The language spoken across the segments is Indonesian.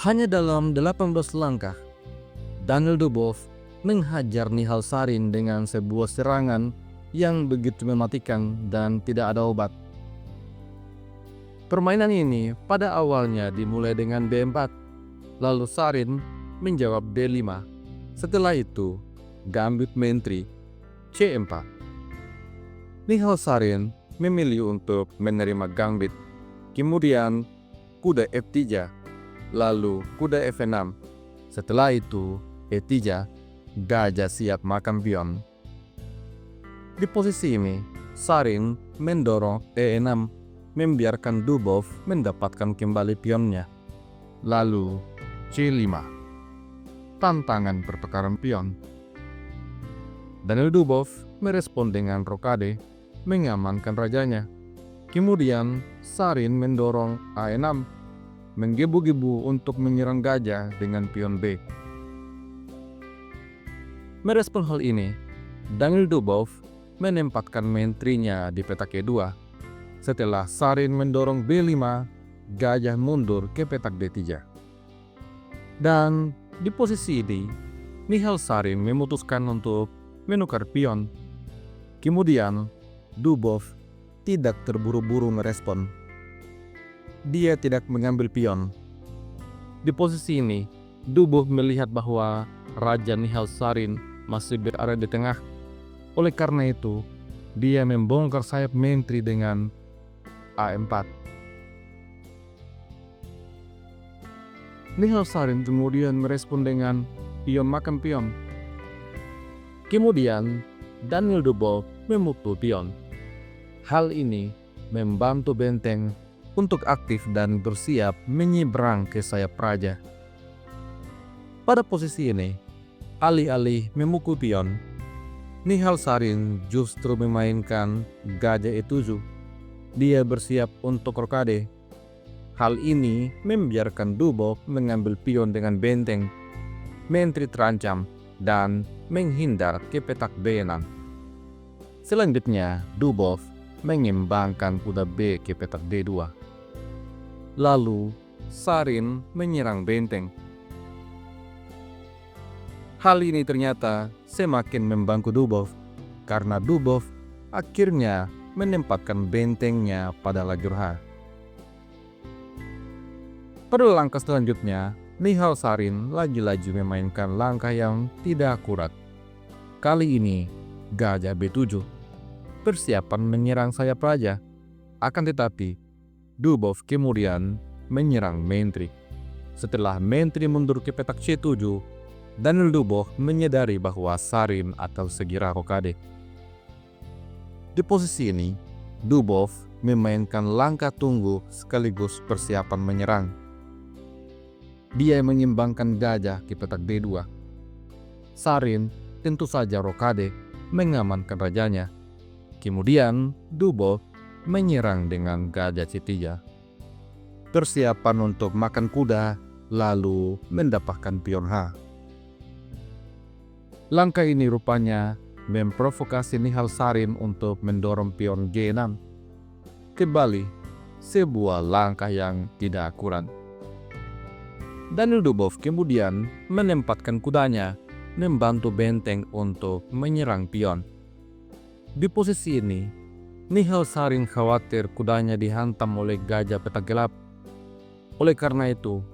Hanya dalam 18 langkah, Daniel Dubov menghajar Nihal Sarin dengan sebuah serangan yang begitu mematikan dan tidak ada obat. Permainan ini pada awalnya dimulai dengan B4, lalu Sarin menjawab D5. Setelah itu, gambit menteri C4. Nihal Sarin memilih untuk menerima gambit, kemudian kuda F3, lalu kuda F6. Setelah itu, E3, gajah siap makan pion. Di posisi ini, Sarin mendorong E6, membiarkan Dubov mendapatkan kembali pionnya. Lalu C5, tantangan pertukaran pion. Daniel Dubov merespon dengan rokade, mengamankan rajanya. Kemudian Sarin mendorong A6, menggebu-gebu untuk menyerang gajah dengan pion B. Merespon hal ini, Daniel Dubov menempatkan menterinya di petak E2. Setelah Sarin mendorong B5, gajah mundur ke petak D3. Dan di posisi ini, Nihal Sarin memutuskan untuk menukar pion. Kemudian, Dubov tidak terburu-buru merespon. Dia tidak mengambil pion. Di posisi ini, Dubov melihat bahwa Raja Nihal Sarin masih berada di tengah. Oleh karena itu, dia membongkar sayap menteri dengan A4. Nihal Sarin kemudian merespon dengan pion makan pion. Kemudian, Daniel Dubov memukul pion. Hal ini membantu benteng untuk aktif dan bersiap menyeberang ke sayap raja. Pada posisi ini, alih-alih memukul pion, Nihal Sarin justru memainkan gajah E7. Dia bersiap untuk rokade. Hal ini membiarkan Dubov mengambil pion dengan benteng. Menteri terancam dan menghindar ke petak B6. Selanjutnya, Dubov mengembangkan kuda B ke petak D2. Lalu, Sarin menyerang benteng. Hal ini ternyata semakin membantu Dubov, karena Dubov akhirnya menempatkan bentengnya pada lajur H. Pada langkah selanjutnya, Nihal Sarin lagi-lagi memainkan langkah yang tidak akurat. Kali ini, gajah B7, persiapan menyerang sayap raja. Akan tetapi, Dubov kemudian menyerang menteri. Setelah menteri mundur ke petak C7, Daniel Dubov menyadari bahwa Sarin atau segera rokade. Di posisi ini, Dubov memainkan langkah tunggu sekaligus persiapan menyerang. Dia menyimbangkan gajah ke petak D2. Sarin tentu saja rokade, mengamankan rajanya. Kemudian Dubov menyerang dengan gajah C3. Persiapan untuk makan kuda, lalu mendapatkan pion H. Langkah ini rupanya memprovokasi Nihal Sarin untuk mendorong pion G6. Kembali, sebuah langkah yang tidak akurat. Daniel Dubov kemudian menempatkan kudanya, membantu benteng untuk menyerang pion. Di posisi ini, Nihal Sarin khawatir kudanya dihantam oleh gajah petak gelap. Oleh karena itu,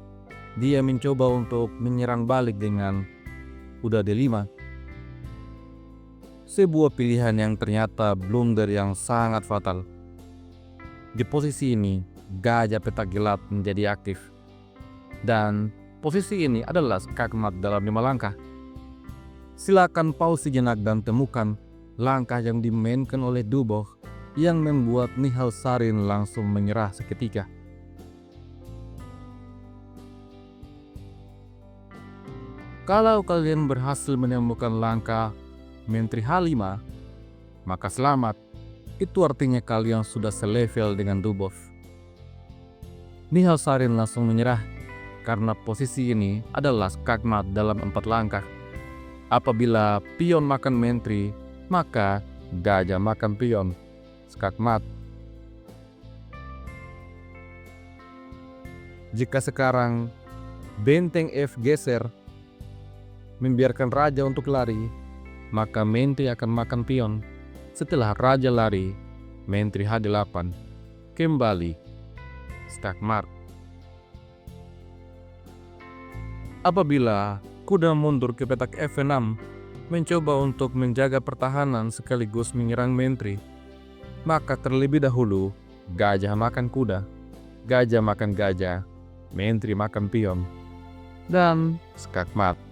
dia mencoba untuk menyerang balik dengan kuda D5. Sebuah pilihan yang ternyata blunder yang sangat fatal. Di posisi ini, gajah petak gelap menjadi aktif. Dan posisi ini adalah skakmat dalam 5 langkah. Silakan pause sejenak dan temukan langkah yang dimainkan oleh Dubov yang membuat Nihal Sarin langsung menyerah seketika. Kalau kalian berhasil menemukan langkah menteri H5, maka selamat. Itu artinya kalian sudah selevel dengan Dubov. Nihal Sarin langsung menyerah karena posisi ini adalah skakmat dalam 4 langkah. Apabila pion makan menteri, maka gajah makan pion. Skakmat. Jika sekarang Benteng F geser, membiarkan raja untuk lari, maka menteri akan makan pion. Setelah raja lari, menteri H8 kembali skakmat. Apabila kuda mundur ke petak F6, mencoba untuk menjaga pertahanan sekaligus menyerang menteri, maka terlebih dahulu gajah makan kuda, gajah makan gajah, menteri makan pion, dan skakmat.